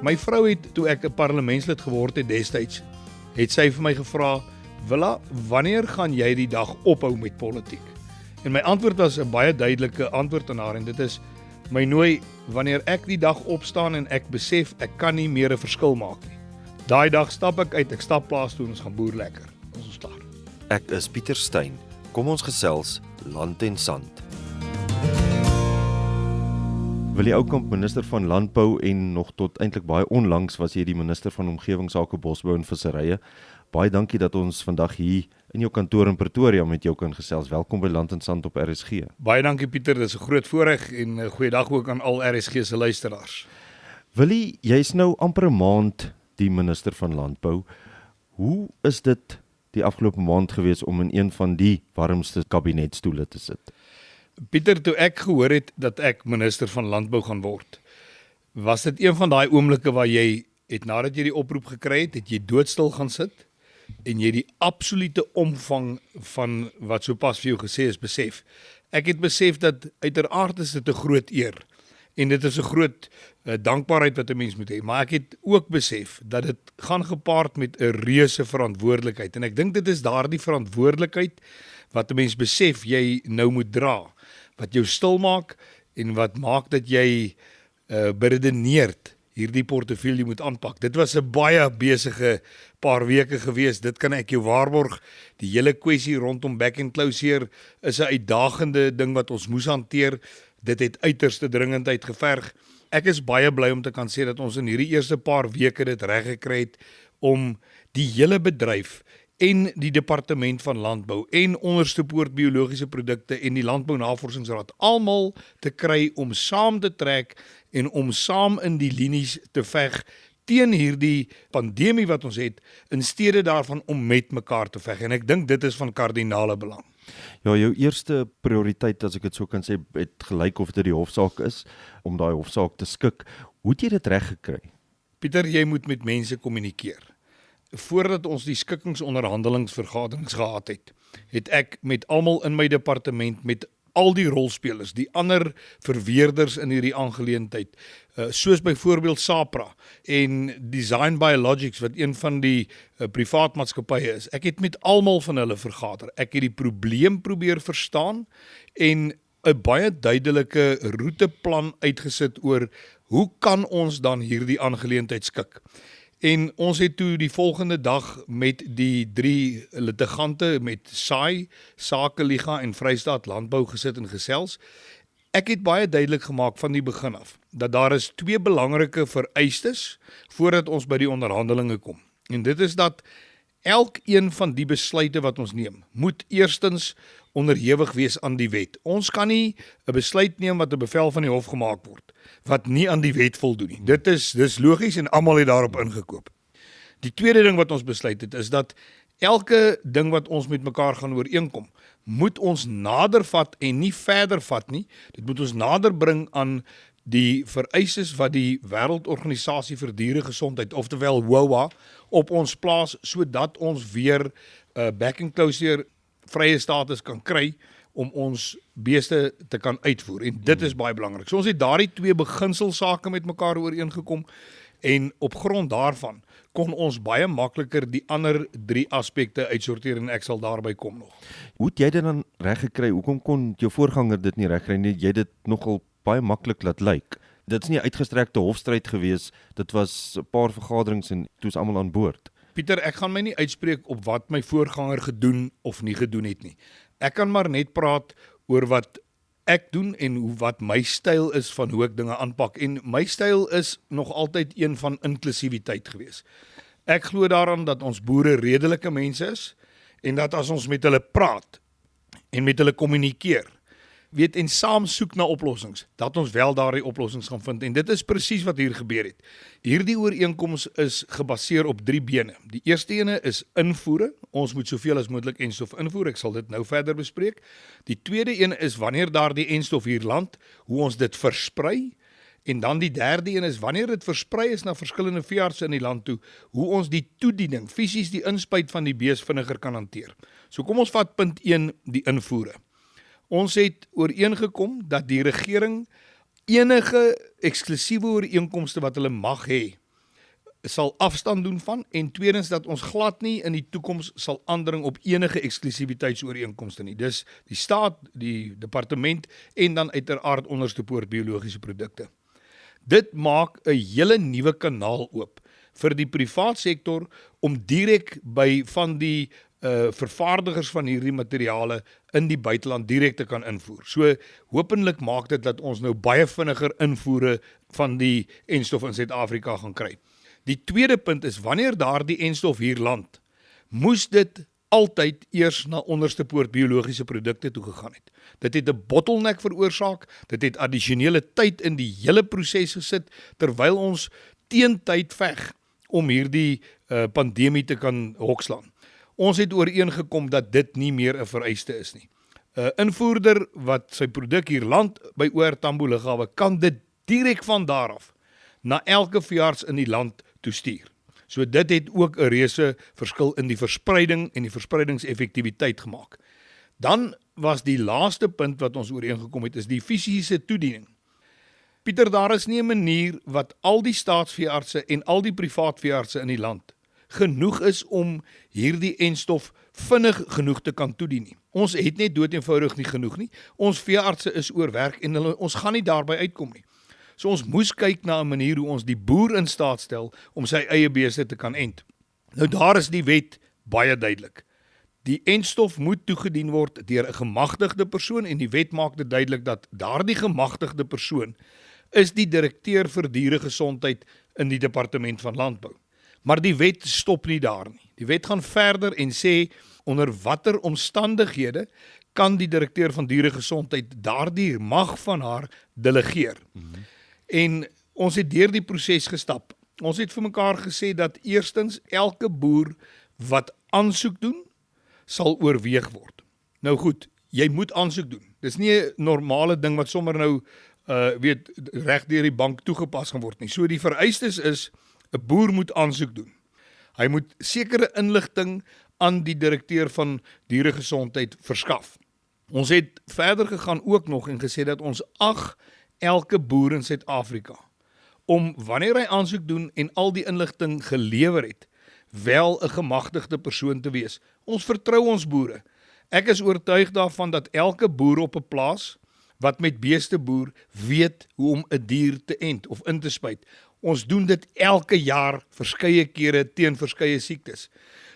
My vrou het, toe ek 'n parlementslid geword het destyds, het sy vir my gevra, Willa, wanneer gaan jy die dag ophou met politiek? En my antwoord was 'n baie duidelike antwoord aan haar, en dit is, my nooi, wanneer ek die dag opstaan en ek besef, ek kan nie meer 'n verskil maak nie. Daai dag stap ek uit, ek stap plaas toe en ons gaan boer lekker. Ons is klaar. Ek is Pieter Steyn. Kom ons gesels land en sand. Willie Oukamp, minister van Landbou en nog tot eintlik baie onlangs was jy die minister van Omgewingsake, Bosbou en Visserye. Baie dankie dat ons vandag hier in jou kantoor in Pretoria met jou kan gesels. Welkom by Land en Sand op RSG. Baie dankie Pieter, dit is 'n groot voorreg en 'n goeiedag ook aan al RSG se luisteraars. Willie, jy's nou amper 'n maand die minister van Landbou. Hoe is dit die afgelope maand gewees om in een van die warmste kabinetstoele te sit? Pieter, toe ek gehoor het dat ek minister van Landbou gaan word, was dit een van daai oomblikke waar jy het nadat jy die oproep gekry het jy doodstil gaan sit en jy die absolute omvang van wat sopas vir jou gesê is besef. Ek het besef dat uiteraard is dit 'n groot eer en dit is 'n groot dankbaarheid wat 'n mens moet hê, maar ek het ook besef dat dit gaan gepaard met 'n reuse verantwoordelikheid en ek dink dit is daardie verantwoordelikheid wat 'n mens besef jy nou moet dra, wat jou stil maak en wat maak dat jy beredeneerd hierdie portefeulje moet aanpak. Dit was 'n baie besige paar weke gewees, dit kan ek jou waarborg. Die hele kwessie rondom back and closure is 'n uitdagende ding wat ons moes hanteer. Dit het uiterste dringendheid geverg. Ek is baie bly om te kan sê dat ons in hierdie eerste paar weke dit reg gekry het om die hele bedryf en die departement van landbou en onderste poort biologiese produkte en die Landbou Navorsingsraad almal te kry om saam te trek en om saam in die linies te veg teen hierdie pandemie wat ons het, in steede daarvan om met mekaar te veg. En ek dink dit is van kardinale belang. Ja, jou eerste prioriteit, as ek dit so kan sê, het gelyk of dit die hofsaak is, om daai hofsaak te skik. Hoe het jy dit reg gekry? Pieter, jy moet met mense kommunikeer. Voordat ons die skikkingsonderhandelingsvergaderings gehad het ek met almal in my departement, met al die rolspelers, die ander verweerders in hierdie aangeleentheid, soos byvoorbeeld SAPRA en Design Biologics, wat een van die privaatmaatskappye is. Ek het met almal van hulle vergader. Ek het die probleem probeer verstaan en 'n baie duidelike roeteplan uitgesit oor hoe kan ons dan hierdie aangeleentheid skik. En ons het toe die volgende dag met die 3 litigante, met SAI, Sakeliga en Vrystaat Landbou gesit en gesels. Ek het baie duidelik gemaak van die begin af, dat daar is 2 belangrike vereistes voordat ons by die onderhandelinge kom. En dit is dat elkeen van die besluite wat ons neem, moet eerstens onderhewig wees aan die wet. Ons kan nie 'n besluit neem wat 'n bevel van die hof gemaak word, wat nie aan die wet voldoen nie. Dis logies en almal het daarop ingekoop. Die tweede ding wat ons besluit het, is dat elke ding wat ons met mekaar gaan ooreenkom, moet ons nader vat en nie verder vat nie. Dit moet ons nader bring aan die vereistes wat die Wêreldorganisasie vir Dieregesondheid, oftewel WOA, op ons plaas, sodat ons weer back and closure vrye status kan kry om ons beeste te kan uitvoer. En dit is baie belangrik. So ons het daardie 2 beginselsake met mekaar ooreengekom en op grond daarvan kon ons baie makliker die ander 3 aspekte uitsorteer en ek sal daarby kom nog. Hoe het jy dit dan reg gekry? Hoekom kon jou voorganger dit nie regkry nie? Jy het dit nogal baie maklik laat lyk. Dit is nie 'n uitgestrekte hofstryd gewees, dit was 'n paar vergaderings en toe is almal aan boord. Pieter, ek gaan my nie uitspreek op wat my voorganger gedoen of nie gedoen het nie. Ek kan maar net praat oor wat ek doen en wat my styl is van hoe ek dinge aanpak. En my styl is nog altyd een van inklusiwiteit gewees. Ek glo daaraan dat ons boere redelike mense is en dat as ons met hulle praat en met hulle kommunikeer, weet en saam soek na oplossings, dat ons wel daardie oplossings gaan vind. En dit is presies wat hier gebeur het. Hierdie ooreenkoms is gebaseer op 3 bene. Die eerste ene is invoere. Ons moet soveel as moontlik enstof invoer. Ek sal dit nou verder bespreek. Die tweede ene is wanneer daardie enstof hier land, hoe ons dit versprei. En dan die derde een is wanneer dit versprei is na verskillende veeartse in die land toe, hoe ons die toediening, fisies die inspuit van die bees vinniger kan hanteer. So kom ons vat punt 1, die invoere. Ons het ooreengekom dat die regering enige eksklusiewe ooreenkomste wat hulle mag hê sal afstand doen van, en tweedens dat ons glad nie in die toekoms sal aandring op enige eksklusiwiteitsooreenkomste nie. Dis die staat, die departement en dan uiteraard onderste poort biologiese produkte. Dit maak 'n hele nuwe kanaal oop vir die privaat sektor om direk by van die vervaardigers van hierdie materiale in die buiteland direk te kan invoer. So hopelik maak dit dat ons nou baie vinniger invoere van die enstof in Suid-Afrika gaan kry. Die tweede punt is, wanneer daardie enstof hier land, moes dit altyd eers na onderste poort biologiese produkte toe gegaan het. Dit het 'n bottleneck veroorsaak, dit het addisionele tyd in die hele proses gesit, terwyl ons teen tyd veg om hierdie pandemie te kan hokslaan. Ons het ooreengekom dat dit nie meer 'n vereiste is nie. 'n Invoerder wat sy produk hier land by OR Tambo Lughawe kan dit direk van daar af na elke veearts in die land toestuur. So dit het ook 'n reuse verskil in die verspreiding en die verspreidingseffektiwiteit gemaak. Dan was die laaste punt wat ons ooreengekom het, is die fisiese toediening. Pieter, daar is nie 'n manier wat al die staatsveeartse en al die privaat veeartse in die land genoeg is om hierdie enstof vinnig genoeg te kan toedien nie. Ons het net doeteenvoudig nie genoeg nie. Ons veeartse is oorwerk en ons gaan nie daarby uitkom nie. So ons moes kyk na 'n manier hoe ons die boer in staat stel om sy eie beeste te kan ent. Nou daar is die wet baie duidelik. Die enstof moet toegedien word deur 'n gemagtigde persoon en die wet maak dit duidelik dat daardie gemagtigde persoon is die direkteur vir dieregesondheid in die departement van landbou. Maar die wet stop nie daar nie. Die wet gaan verder en sê onder watter omstandighede kan die direkteur van dieregesondheid daardie mag van haar delegeer. En ons het deur die proses gestap. Ons het vir mekaar gesê dat eerstens elke boer wat aansoek doen, sal oorweeg word. Nou goed, jy moet aansoek doen. Dis nie 'n normale ding wat sommer nou reg deur die bank toegepas gaan word nie. So die vereistes is 'n boer moet aansoek doen. Hy moet sekere inligting aan die direkteur van dieregesondheid verskaf. Ons het verder gegaan ook nog en gesê dat ons ag elke boer in Suid-Afrika om wanneer hy aansoek doen en al die inligting gelewer het, wel 'n gemagtigde persoon te wees. Ons vertrou ons boere. Ek is oortuig daarvan dat elke boer op 'n plaas wat met beeste boer weet hoe om 'n dier te ent of in te spuit. Ons doen dit elke jaar verskeie kere teen verskeie siektes.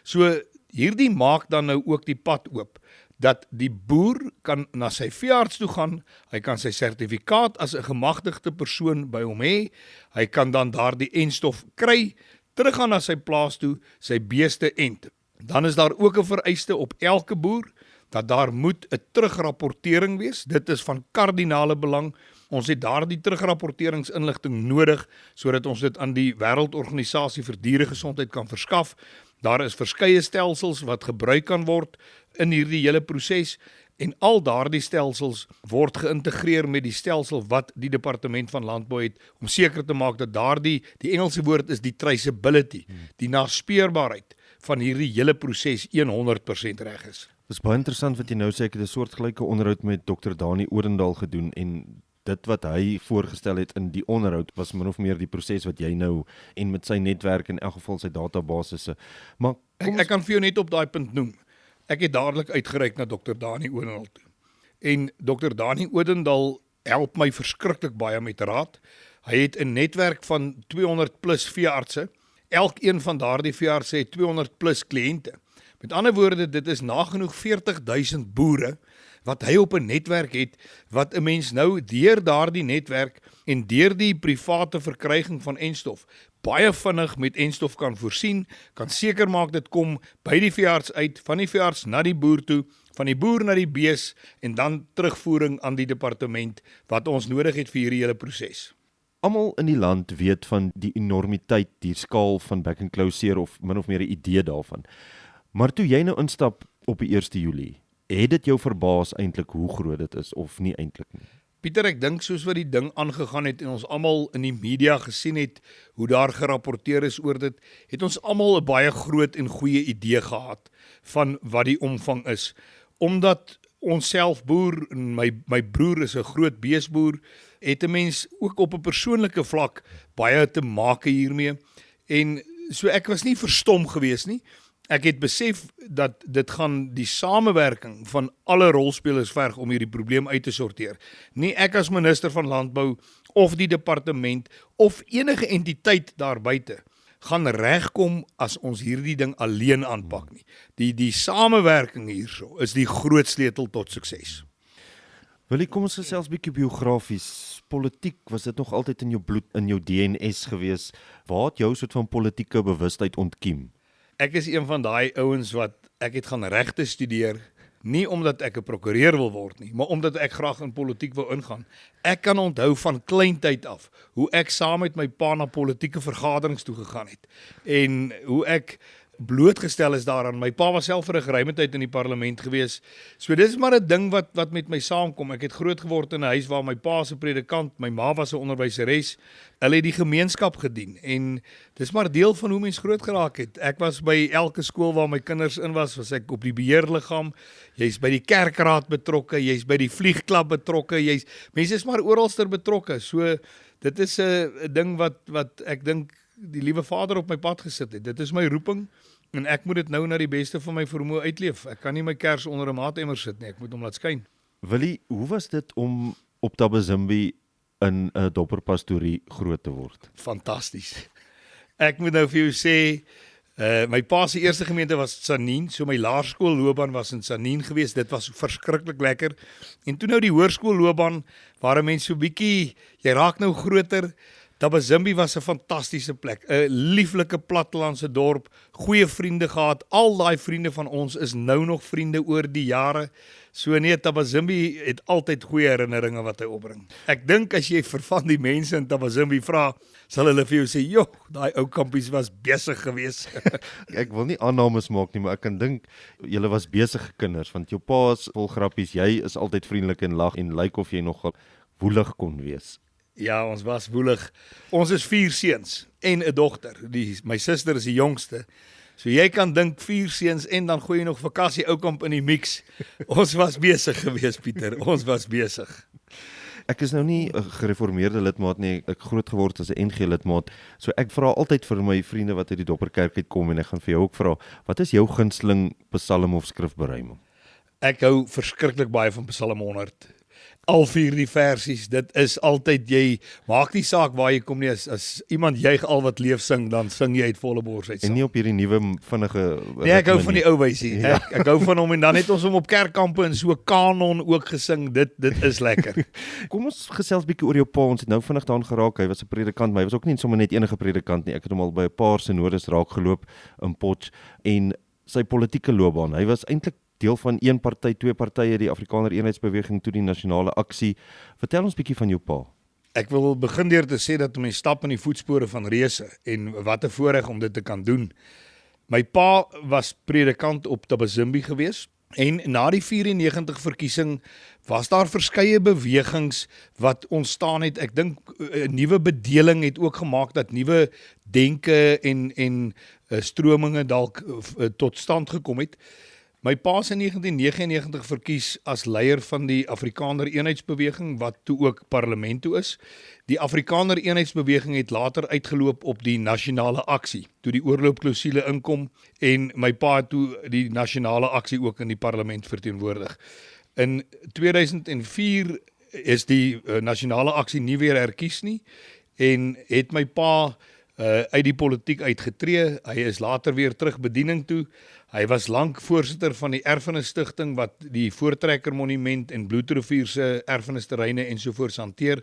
So hierdie maak dan nou ook die pad oop dat die boer kan na sy veearts toe gaan, hy kan sy sertifikaat as 'n gemagtigde persoon by hom hê, hy kan dan daardie enstof kry, teruggaan na sy plaas toe, sy beeste ent. Dan is daar ook 'n vereiste op elke boer dat daar moet 'n terugrapportering wees. Dit is van kardinale belang. Ons het daardie terugrapporteringsinligting nodig sodat ons dit aan die Wêreldorganisasie vir Dieregesondheid kan verskaf. Daar is verskeie stelsels wat gebruik kan word in hierdie hele proses en al daardie stelsels word geïntegreer met die stelsel wat die Departement van Landbou het om seker te maak dat die Engelse woord is die traceability, die naspeurbaarheid van hierdie hele proses 100% reg is. Dit is baie interessant wat jy nou sê. Ek het 'n soortgelyke onderhoud met Dr. Dani Odendaal gedoen en dit wat hy voorgestel het in die onderhoud was min of meer die proses wat jy nou en met sy netwerk in elk geval sy databasisse. Maar ek kan vir jou net op daai punt noem. Ek het dadelik uitgereik na Dr. Dani Odendaal toe. En Dr. Dani Odendaal help my verskriklik baie met raad. Hy het 'n netwerk van 200 plus veeartse. Elkeen van daardie veeartse het 200 plus kliënte. Met ander woorde, dit is nagenoeg 40,000 boere wat hy op 'n netwerk het, wat 'n mens nou deur daardie netwerk en deur die private verkryging van enstof baie vinnig met enstof kan voorsien, kan seker maak dit kom by die veearts uit, van die veearts na die boer toe, van die boer na die bees en dan terugvoering aan die departement wat ons nodig het vir hierdie hele proses. Almal in die land weet van die enormiteit, die skaal van back and closure of min of meer 'n idee daarvan. Maar toe jy nou instap op die 1 Julie, het dit jou verbaas eintlik hoe groot dit is of nie eintlik nie? Pieter, ek dink soos wat die ding aangegaan het en ons almal in die media gesien het hoe daar gerapporteer is oor dit, het ons almal 'n baie groot en goeie idee gehad van wat die omvang is. Omdat ons self boer en my broer is 'n groot beesboer, het 'n mens ook op 'n persoonlike vlak baie te make hiermee. En So ek was nie verstom gewees nie. Ek het besef dat dit gaan die samewerking van alle rolspelers verg om hierdie probleem uit te sorteer. Nie ek as minister van landbou of die departement of enige entiteit daar buite gaan regkom as ons hierdie ding alleen aanpak nie. Die samewerking hierso is die groot sleutel tot sukses. Wil jy kom ons gesels bietjie biografies. Politiek, was dit nog altyd in jou bloed, in jou DNS gewees? Waar het jou soort van politieke bewustheid ontkiem? Ek is een van daai ouens wat ek het gaan regte studeer, nie omdat ek 'n prokureur wil word nie, maar omdat ek graag in politiek wou ingaan. Ek kan onthou van kleintyd af hoe ek saam met my pa na politieke vergaderings toe gegaan het en hoe ek blootgestel is daaraan. My pa was self vir 'n geruime tyd in die parlement gewees. So dis maar 'n ding wat met my saamkom. Ek het groot geword in 'n huis waar my pa se predikant, my ma was 'n onderwyseres. Hulle het die gemeenskap gedien en dis maar deel van hoe mens groot geraak het. Ek was by elke skool waar my kinders in was ek op die beheerliggaam. Jy's by die kerkraad betrokke, jy's by die vliegklub betrokke, mense is maar oralster betrokke. So dit is 'n ding wat ek dink die liewe Vader op my pad gesit het. Dit is my roeping en ek moet dit nou na die beste van my vermoë uitleef. Ek kan nie my kers onder 'n maatemmer sit nie, ek moet hom laat skyn. Willie, hoe was dit om op Thabazimbi in 'n dopperpastorie groot te word? Fantasties. Ek moet nou vir jou sê, my pa se eerste gemeente was Tsanin, so my laerskoolloopbaan was in Tsanin geweest. Dit was verskriklik lekker. En toe nou die hoërskoolloopbaan, waar 'n mens so bietjie, jy raak nou groter. Thabazimbi was 'n fantastiese plek, 'n lieflike plattelandse dorp, goeie vriende gehad. Al daai vriende van ons is nou nog vriende oor die jare. So nee, Thabazimbi het altyd goeie herinneringe wat hy opbring. Ek dink as jy vir van die mense in Thabazimbi vra, sal hulle vir jou sê, "Joh, daai ou kampies was besig geweest." Ek wil nie aannames maak nie, maar ek kan dink julle was besige kinders, want jou pa is vol grappies, jy is altyd vriendelik en lag en lyk of jy nogal woelig kon wees. Ja, ons was woelig. Ons is 4 seuns en 'n dogter. My suster is die jongste. So jy kan dink 4 seuns en dan gooi jy nog vakansie oukamp in die mix. Ons was besig geweest, Pieter. Ons was besig. Ek is nou nie 'n gereformeerde lidmaat nie, ek groot geword as 'n NG lidmaat. So ek vra altyd vir my vriende wat uit die Dopperkerk uitkom en ek gaan vir jou ook vra, wat is jou gunsteling psalm of skrifberuiming? Ek hou verskriklik baie van Psalm 100. Al 4 die versies, dit is altyd, jy maak nie saak waar jy kom nie, as iemand juig al wat leef sing, dan sing jy uit volle bors uit. En nie op hierdie nuwe vinnige Nee, ek hou van die ou wysie. Ek hou van hom en dan het ons hom op kerkkampe en so kanon ook gesing. Dit is lekker. Kom ons gesels bietjie oor jou pa. Ons het nou vinnig daaraan geraak. Hy was 'n predikant, maar hy was ook nie sommer net enige predikant nie. Ek het hom al by 'n paar synodes raak geloop in Potch en sy politieke loopbaan. Hy was eintlik deel van een party, 2 partye, die Afrikaner Eenheidsbeweging, toe die Nasionale Aksie. Vertel ons bietjie van jou pa. Ek wil begin deur te sê dat mens stap in die voetspore van reëse en wat 'n voorreg om dit te kan doen. My pa was predikant op Thabazimbi geweest en na die 94 verkiesing was daar verskeie bewegings wat ontstaan het. Ek dink 'n nuwe bedeling het ook gemaak dat nuwe denke en strominge dalk tot stand gekom het. My pa is in 1999 verkies as leier van die Afrikaner Eenheidsbeweging, wat toe ook parlement toe is. Die Afrikaner Eenheidsbeweging het later uitgeloop op die Nasionale Aksie, toe die oorloopklausule inkom en my pa het toe die Nasionale Aksie ook in die parlement verteenwoordig. In 2004 is die Nasionale Aksie nie weer herkies nie en het my pa uit die politiek uitgetree. Hy is later weer terug bediening toe. Hy was lank voorsitter van die Erfenisstigting wat die Voortrekker Monument en Bloedrivier se erfenisterreine ensovoorts hanteer.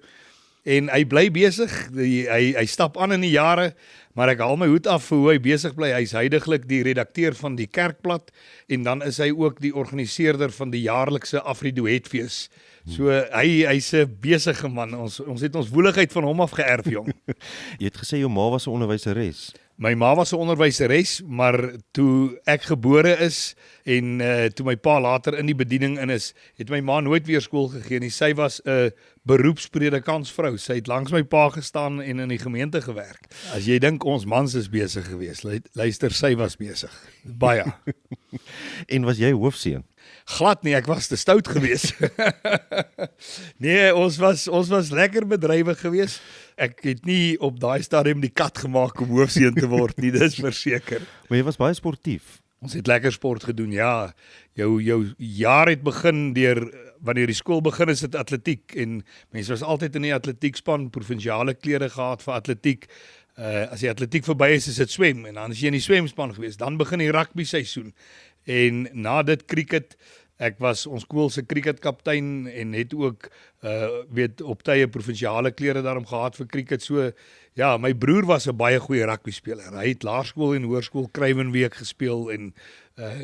En hy bly besig, hy stap aan in die jare, maar ek haal my hoed af vir hoe hy besig bly. Hy's heidaglik die redakteur van die Kerkblad en dan is hy ook die organiseerder van die jaarlikse Afriduetfees. So hy's 'n besige man. Ons het ons woeligheid van hom af geërf, jong. Jy het gesê jou ma was 'n onderwyseres. My ma was 'n onderwyseres, maar toe ek gebore is en toe my pa later in die bediening in is, het my ma nooit weer skool gegee nie. Sy was 'n beroepspredikantsvrou. Sy het langs my pa gestaan en in die gemeente gewerk. As jy dink ons mans is besig geweest, luister, sy was besig. Baie. En was jy hoofseun? Glad nie, ek was te stout geweest. Nee, ons was lekker bedrywig geweest. Ek het nie op daai stadium die kat gemaak om hoofseun te word nie, dis verseker. Maar jy was baie sportief. Ons het lekker sport gedoen, ja. Jou jaar het begin deur wanneer die skool begin is dit atletiek en mense was altyd in die atletiekspan, provinsiale klere gehad vir atletiek. As die atletiek verby is dit swem en dan is jy in die swemspan geweest. Dan begin die rugby seisoen. En na dit cricket, ek was ons skool se cricketkaptein en het ook op tye provinsiale klere daarom gehad vir cricket. So ja, my broer was 'n baie goeie rugby speler. Hy het laerskool en hoërskool Kruiwenweek gespeel en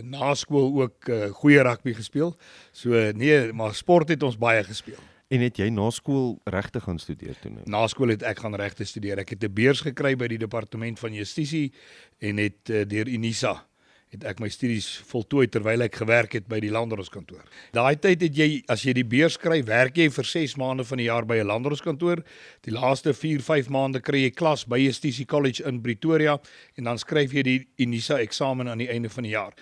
na skool ook goeie rugby gespeel. So nee, maar sport het ons baie gespeel. En het jy na skool regte gaan studeer toe nou? Na skool het ek gaan regte studeer. Ek het 'n beurs gekry by die departement van Justisie en het deur Unisa het ek my studies voltooi terwyl ek gewerk het by die landdroskantoor. Daai tyd het jy, as jy die beurs kry, werk jy vir 6 maande van die jaar by 'n landdroskantoor. Die laaste 4-5 maande kry jy klas by Justisie College in Pretoria en dan skryf jy die Unisa eksamen aan die einde van die jaar.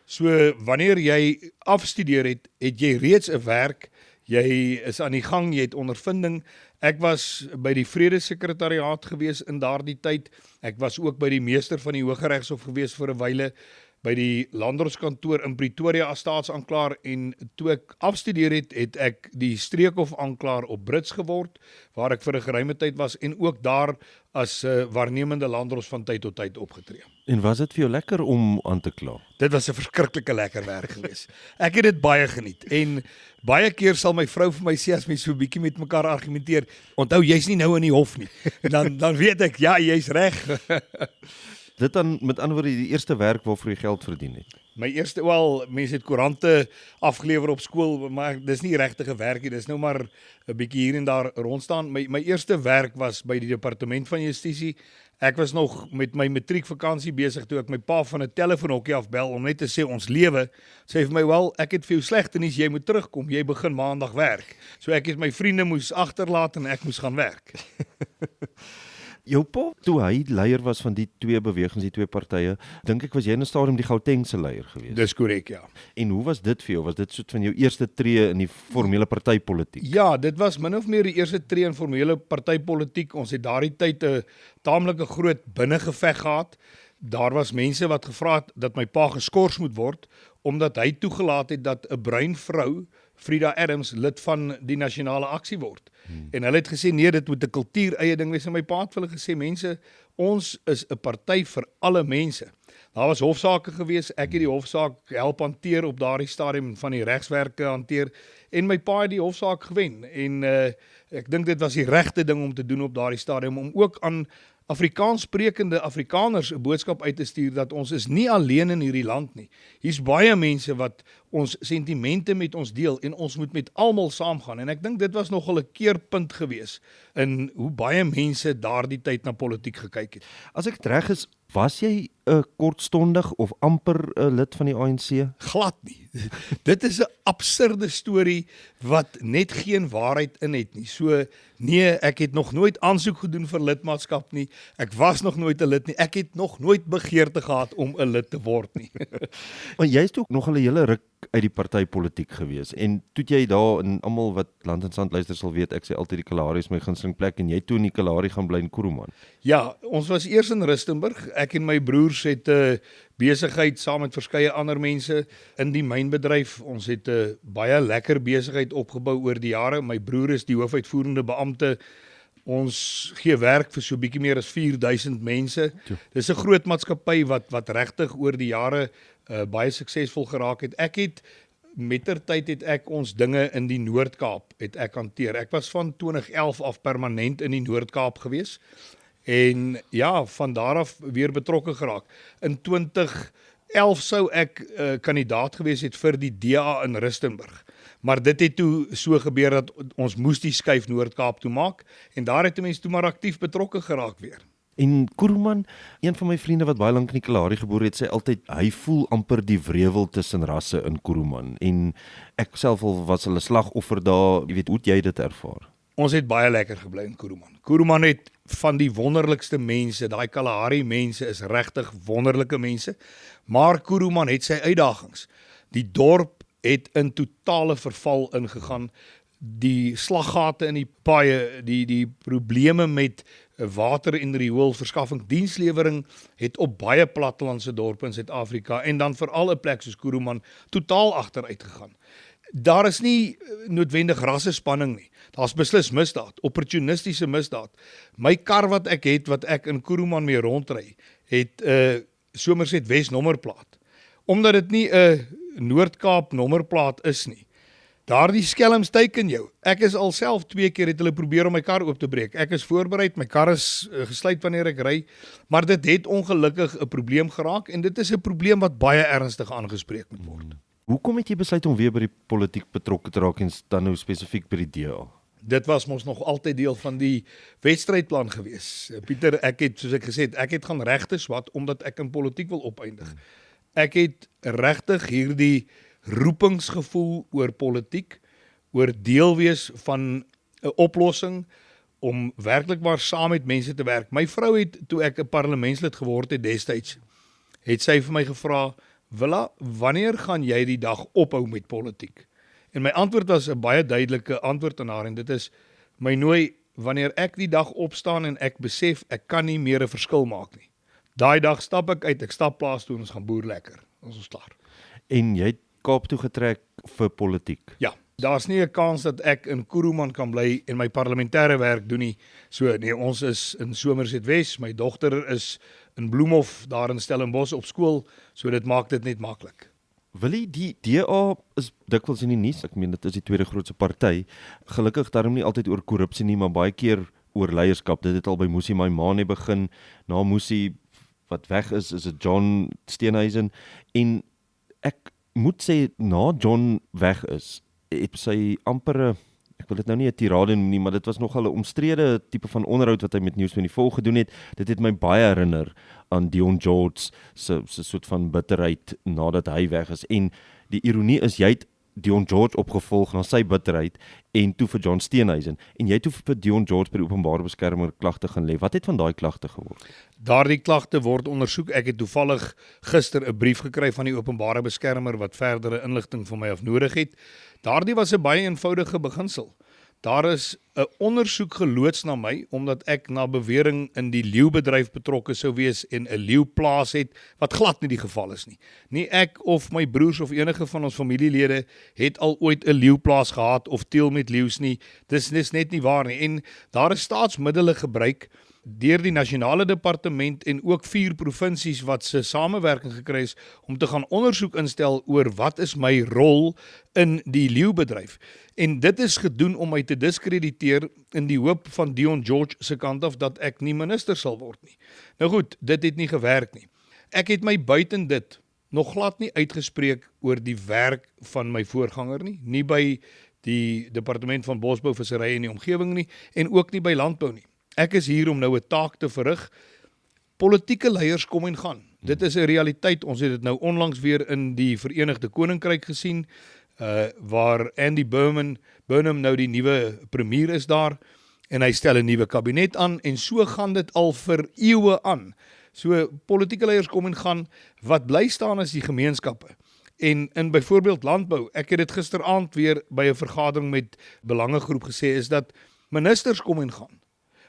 So wanneer jy afstudeer het, het jy reeds 'n werk, jy is aan die gang, jy het ondervinding. Ek was by die Vredesekretariaat gewees in daardie tyd. Ek was ook by die meester van die Hooggeregshof gewees vir 'n wyle, by die landdroskantoor in Pretoria as staatsaanklaer en toe ek afstudeer het, het ek die streekhof aanklaer op Brits geword, waar ek vir 'n geruime tyd was en ook daar as waarnemende landdros van tyd tot tyd opgetree. En was dit vir jou lekker om aan te kla? Dit was 'n verskriklike lekker werk geweest. Ek het dit baie geniet en baie keer sal my vrou vir my sê as mens so 'n bietjie met mekaar argumenteer, onthou jy's nie nou in die hof nie. En dan weet ek, ja, jy's reg. Dit dan met ander woorde die eerste werk waarvoor jy geld verdien het. My eerste, wel, mense het koerante afgelewer op skool, maar dis nie regtige werk nie, dis nou maar 'n bietjie hier en daar rondstaan. My eerste werk was by die departement van Justisie. Ek was nog met my matriekvakansie besig toe ek my pa van 'n telefoonhokkie afbel om net te sê ons lewe. Sê vir my, wel, ek het vir jou slegte nuus, jy moet terugkom, jy begin maandag werk. So ek het my vriende moes agterlaat en ek moes gaan werk. Jou pa, toe hy leier was van die twee bewegings, die twee partye, dink ek was jy in 'n stadium die Gautengse leier geweest. Dis korrek, ja. En hoe was dit vir jou? Was dit soort van jou eerste tree in die formele partytetiek? Ja, dit was min of meer die eerste tree in formele partytetiek. Ons het daardie tyd 'n taamlike groot binnengeveg gehad. Daar was mense wat gevra het dat my pa geskort moet word, omdat hy toegelaat het dat 'n bruin vrou, Frida Adams, lid van die Nasionale Aksie word. En hulle het gesê, nee, dit moet 'n kultuur-eie ding wees. En my pa het vir hulle gesê, mense, ons is 'n party vir alle mense. Daar was hofsaake gewees, ek het die hofsaak help hanteer op daardie stadium, van die regswerke hanteer, en my pa het die hofsaak gewen. En ek dink dit was die regte ding om te doen op daardie stadium, om ook aan Afrikaans sprekende Afrikaners 'n boodskap uit te stuur dat ons is nie alleen in hierdie land nie. Hier's baie mense wat ons sentimente met ons deel en ons moet met almal saamgaan. En ek dink dit was nogal 'n keerpunt gewees in hoe baie mense daardie tyd na politiek gekyk het. As ek reg is, was jy 'n kortstondig of amper 'n lid van die ANC? Glad nie. Dit is 'n absurde storie wat net geen waarheid in het nie. So nee, ek het nog nooit aansoek gedoen vir lidmaatskap nie. Ek was nog nooit 'n lid nie. Ek het nog nooit begeerte gehad om 'n lid te word nie. Maar jy's ook nog 'n hele ruk uit die partytetiek gewees en toe jy daar in almal wat Land en Sand luister sal weet, ek sê altyd die Kalahari is my gunsteling plek en jy toe in die Kalahari gaan bly in Kuruman. Ja, ons was eers in Rustenburg. Ek en my broers het 'n besigheid saam met verskeie ander mense in die mynbedryf. Ons het 'n baie lekker besigheid opgebou oor die jare. My broer is die hoofuitvoerende beampte. Ons gee werk vir so bietjie meer as 4000 mense. Dis 'n groot maatskappy wat regtig oor die jare baie suksesvol geraak het. Mettertyd het ek ons dinge in die Noord-Kaap het ek hanteer. Ek was van 2011 af permanent in die Noord-Kaap gewees. En ja, van daar af weer betrokke geraak. In 2011 sou ek kandidaat gewees het vir die DA in Rustenburg. Maar dit het toe so gebeur dat ons moes die skuif Noord-Kaap toe maak en daar het mense toe maar aktief betrokke geraak weer. En Kuruman, een van my vriende wat baie lank in die Kalahari geboor het, sê altyd hy voel amper die wrevel tussen rasse in Kuruman en ek self al was hulle slagoffer daar, jy weet, hoe het jy dit ervaar? Ons het baie lekker gebly in Kuruman. Kuruman het van die wonderlikste mense, daai Kalahari mense is regtig wonderlike mense, maar Kuruman het sy uitdagings. Die dorp het in totale verval ingegaan. Die slaggate in die paaie, die probleme met water en rioolverskaffing, dienslewering het op baie plattelandse dorpe in Suid-Afrika en dan veral 'n plek soos Kuruman totaal agteruit gegaan. Daar is nie noodwendig rassespanning nie. Daar's beslis misdaad, opportunistiese misdaad. My kar wat ek in Kuruman mee rondry, het 'n Somerset Wes nommerplaat. Omdat dit nie 'n Noord-Kaap nommerplaat is nie. Daardie skelms teiken jou. Ek is al self 2 keer het hulle probeer om my kar oop te breek. Ek is voorbereid, my kar is gesluit wanneer ek ry, maar dit het ongelukkig 'n probleem geraak en dit is 'n probleem wat baie ernstig aangespreek moet word. Hoekom het jy besluit om weer by die politiek betrokke te raak en dan nou spesifiek by die DA? Dit was mos nog altyd deel van die wedstrydplan gewees. Pieter, ek het, soos ek gesê het, ek het gaan regte swat omdat ek in politiek wil opeindig. Ek het regtig hierdie roepingsgevoel oor politiek, oor deel wees van 'n oplossing, om werklik waar saam met mense te werk. My vrou het, toe ek 'n parlementslid geword het destyds, het sy vir my gevra, Willa, wanneer gaan jy die dag ophou met politiek? En my antwoord was 'n baie duidelike antwoord aan haar, en dit is, my nooi, wanneer ek die dag opstaan en ek besef, ek kan nie meer 'n verskil maak nie. Daai dag stap ek uit, ek stap plaas toe en ons gaan boer lekker. Ons is klaar. En jy het Kaap toe getrek vir politiek? Ja, daar's nie 'n kans dat ek in Kuruman kan bly en my parlementêre werk doen nie. So nee, ons is in Somerset Wes, my dogter is in Bloemhof, daar in Stellenbosch op skool, so dit maak dit net maklik. Willie, die DA is dikwels in die nuus. Ek meen dit is die tweede grootste party. Gelukkig daarom nie altyd oor korrupsie nie, maar baie keer oor leierskap. Dit het al by Mmusi Maimane begin. Na Mmusi wat weg is dit John Steenhuisen, en ek moet sê, na John weg is, het sy ampere, ek wil dit nou nie 'n tirade noem nie, maar dit was nogal 'n omstrede tipe van onderhoud wat hy met Nuus24 gedoen het. Dit het my baie herinner aan Dion George se soort van bitterheid nadat hy weg is. En die ironie is, jy het Dion George opgevolg na sy bitterheid en toe vir John Steenhuisen. En jy het toe vir Dion George by die openbare beskermer klagte gaan lê. Wat het van daai klagte geword? Daardie klagte word ondersoek. Ek het toevallig gister 'n brief gekry van die openbare beskermer wat verdere inligting van my af nodig het. Daardie was 'n baie eenvoudige beginsel. Daar is 'n ondersoek geloods na my, omdat ek na bewering in die leeubedryf betrokke sou wees en 'n leeuplaas het, wat glad nie die geval is nie. Nie ek of my broers of enige van ons familielede het al ooit 'n leeuplaas gehad of teel met leeu's nie. Dis net nie waar nie. En daar is staatsmiddele gebruik deur die nasionale departement en ook 4 provinsies wat se samewerking gekry is om te gaan ondersoek instel oor wat is my rol in die leeubedryf. En dit is gedoen om my te diskrediteer in die hoop van Dion George se kant af dat ek nie minister sal word nie. Nou goed, dit het nie gewerk nie. Ek het my buiten dit nog glad nie uitgespreek oor die werk van my voorganger nie, nie by die departement van bosbou, visserry en die omgewing nie, en ook nie by landbou nie. Ek is hier om nou 'n taak te verrig. Politieke leiers kom en gaan. Dit is 'n realiteit. Ons het dit nou onlangs weer in die Verenigde Koninkryk gesien, waar Andy Burnham nou die nuwe premier is daar, en hy stel 'n nuwe kabinet aan, en so gaan dit al vir eeue aan. So politieke leiers kom en gaan. Wat bly staan is die gemeenskappe. En in byvoorbeeld landbou, ek het dit gisteraand weer by 'n vergadering met belangegroep gesê, is dat ministers kom en gaan.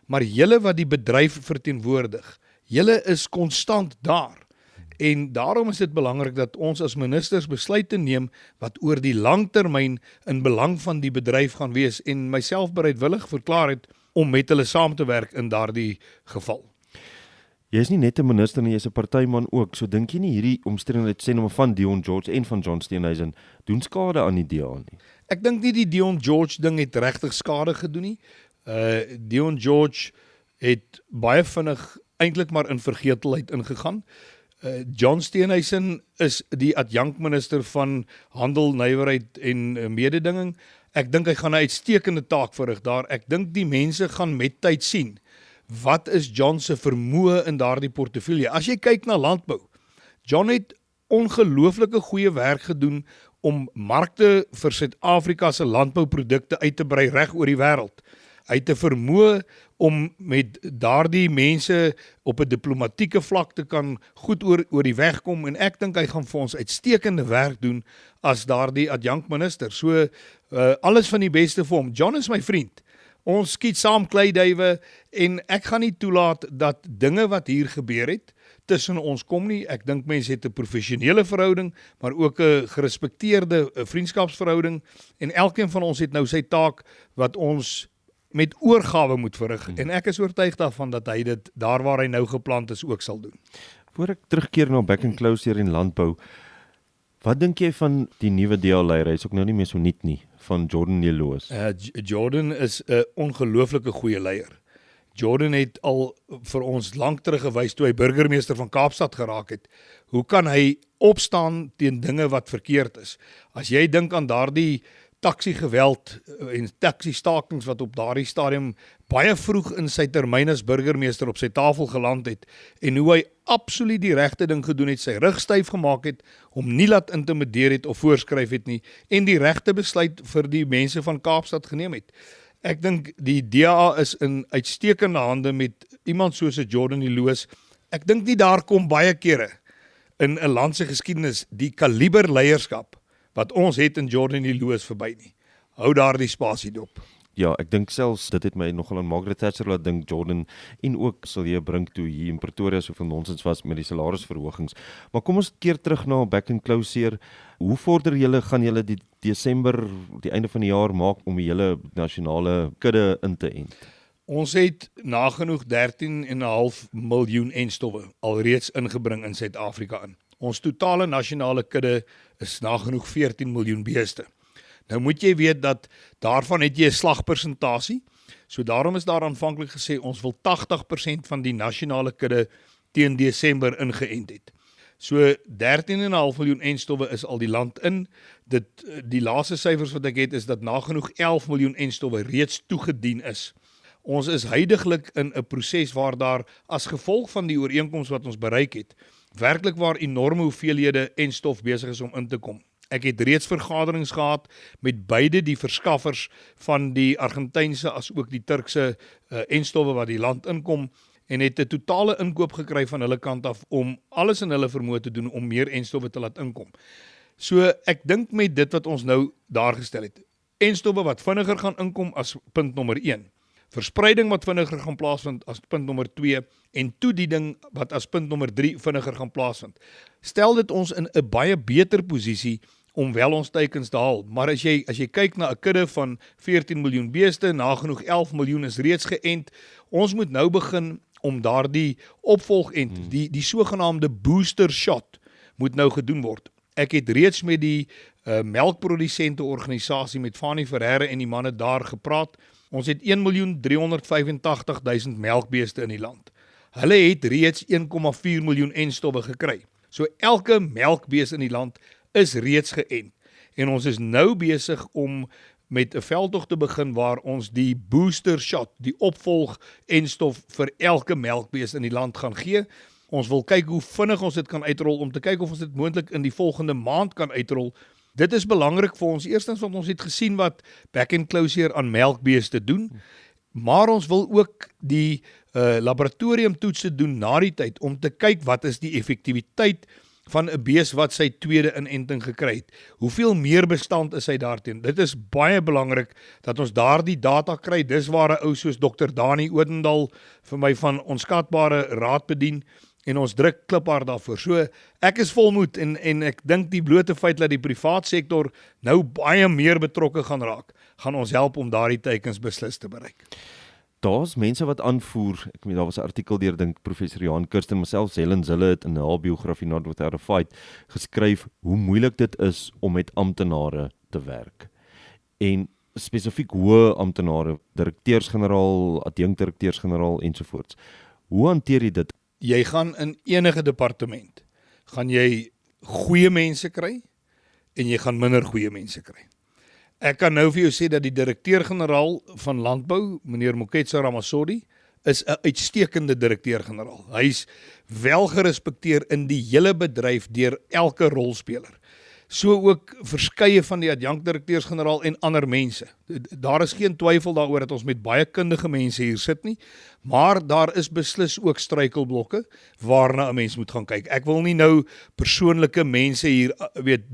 Maar julle wat die bedryf verteenwoordig, julle is konstant daar. En daarom is dit belangrik dat ons as ministers besluite neem wat oor die langtermyn in belang van die bedryf gaan wees, en myself bereidwillig verklaar het om met hulle saam te werk in daardie geval. Jy is nie net 'n minister nie, jy is 'n partyman ook. So dink jy nie hierdie omstrengeheid sê nou van Dion George en van John Steenhuisen doen skade aan die DA nie? Ek dink nie die Dion George ding het regtig skade gedoen nie. Dion George het baie vinnig eintlik maar in vergetelheid ingegaan. John Steenhuisen is die adjunkminister van handel, nywerheid en mededinging. Ek dink hy gaan 'n uitstekende taak verrig daar. Ek dink die mense gaan met tyd sien wat is John se vermoë in daardie portefeulje. As jy kyk na landbou, John het ongelooflike goeie werk gedoen om markte vir Suid-Afrika se landbouprodukte uit te brei reg oor die wêreld. Hy het 'n vermoë om met daardie mense op 'n diplomatieke vlak te kan goed oor die weg kom en ek dink hy gaan vir ons uitstekende werk doen as daardie adjunkminister. So alles van die beste vir hom. John is my vriend. Ons skiet saam kleiduiwe en ek gaan nie toelaat dat dinge wat hier gebeur het tussen ons kom nie. Ek dink mense het 'n professionele verhouding, maar ook 'n gerespekteerde vriendskapsverhouding en elkeen van ons het nou sy taak wat ons met oorgawe moet verrig en ek is oortuig daarvan dat hy dit daar waar hy nou geplant is ook sal doen. Voor ek terugkeer na Back and Close hier in landbou, wat dink jy van die nuwe DA-leier? Hy is ook nou nie meer so nuut nie, van Jordan Jaloos. Jordan is 'n ongelooflike goeie leier. Jordan het al vir ons lank terug gewys toe hy burgemeester van Kaapstad geraak het. Hoe kan hy opstaan teen dinge wat verkeerd is? As jy dink aan daardie taxi-geweld en taxi-stakings wat op daardie stadium baie vroeg in sy termyn as burgemeester op sy tafel geland het en hoe hy absoluut die regte ding gedoen het, sy rug styf gemaak het, hom nie laat intimideer het of voorskryf het nie en die regte besluit vir die mense van Kaapstad geneem het. Ek dink die DA is in uitstekende hande met iemand soos 'n Jordan Jaloos. Ek dink nie daar kom baie kere in 'n land se geskiedenis die kaliber leierskap wat ons het in Jordan Jaloos verby nie. Hou daar die spasie dop. Ja, ek dink selfs dit het my nogal aan Margaret Thatcher laat dink, Jordan, en ook sal jy bring toe hier in Pretoria soveel nonsens was met die salarisverhogings. Maar kom ons keer terug na Back and Close hier. Hoe vorder julle, gaan julle die Desember, die einde van die jaar maak om die hele nasionale kudde in te ent? Ons het nagenoeg 13,5 miljoen enstowwe alreeds ingebring in Suid-Afrika in. Ons totale nasionale kudde is nagenoeg 14 miljoen beeste. Nou moet jy weet dat daarvan het jy 'n slagpersentasie. So daarom is daar aanvanklik gesê ons wil 80% van die nasionale kudde teen Desember ingeënt het. So 13,5 miljoen enstowwe is al die land in. Die laaste syfers wat ek het is dat nagenoeg 11 miljoen enstowwe reeds toegedien is. Ons is huidiglik in 'n proses waar daar as gevolg van die ooreenkoms wat ons bereik het, werklik waar enorme hoeveelhede enstof besig is om in te kom. Ek het reeds vergaderings gehad met beide die verskaffers van die Argentynse as ook die Turkse enstowwe wat die land inkom en het 'n totale inkoop gekry van hulle kant af om alles in hulle vermoë te doen om meer enstowwe te laat inkom. So ek dink met dit wat ons nou daar gestel het, enstowwe wat vinniger gaan inkom as punt nommer 1. Verspreiding wat vinniger gaan plaasvind as punt nommer 2 en toediening wat as punt nommer 3 vinniger gaan plaasvind. Stel dit ons in 'n baie beter posisie om wel ons teikens te haal. Maar as jy kyk na 'n kudde van 14 miljoen beeste, nagenoeg 11 miljoen is reeds geënt. Ons moet nou begin om daardie opvolgent, die sogenaamde booster shot moet nou gedoen word. Ek het reeds met die melkprodusente organisasie met Fanny Ferreira en die manne daar gepraat. Ons het 1,385,000 melkbeeste in die land. Hulle het reeds 1,4 miljoen enstowwe gekry. So elke melkbees in die land is reeds geënt. En ons is nou besig om met 'n veldtog te begin waar ons die booster shot, die opvolg enstof vir elke melkbees in die land gaan gee. Ons wil kyk hoe vinnig ons dit kan uitrol om te kyk of ons dit moontlik in die volgende maand kan uitrol. Dit is belangrik vir ons. Eerstens want ons het gesien wat Back and Close hier aan melkbeeste doen, maar ons wil ook die laboratoriumtoetse doen na die tyd om te kyk wat is die effektiwiteit van 'n bees wat sy tweede inenting gekry het. Hoeveel meer bestand is hy daarteen? Dit is baie belangrik dat ons daardie data kry. Dis waar 'n ou soos Dr. Dani Odendaal vir my van onskatbare raad bedien en ons druk kliphard daarvoor. So ek is volmoed en ek dink die blote feit dat die privaat sektor nou baie meer betrokke gaan raak, gaan ons help om daardie teikens beslis te bereik. Daar's mense wat aanvoer, ek meen daar was 'n artikel deur dink professor Johan Kirsten, maar selfs Helen Zille het in haar biografie Not Without a Fight geskryf hoe moeilik dit is om met amptenare te werk. En spesifiek hoë amptenare, direkteurs-generaal, adjunkdirekteurs-generaal ensovoorts. Hoe hanteer jy dit? Jy gaan in enige departement, gaan jy goeie mense kry en jy gaan minder goeie mense kry. Ek kan nou vir jou sê dat die direkteur-generaal van landbou, meneer Moketsa Ramasodi, is 'n uitstekende direkteur-generaal. Hy's wel gerespekteer in die hele bedryf deur elke rolspeler. So ook verskeie van die adjunktedirekteurs-generaal en ander mense. Daar is geen twyfel daaroor dat ons met baie kundige mense hier sit nie, maar daar is beslis ook struikelblokke waarna 'n mens moet gaan kyk. Ek wil nie nou persoonlike mense hier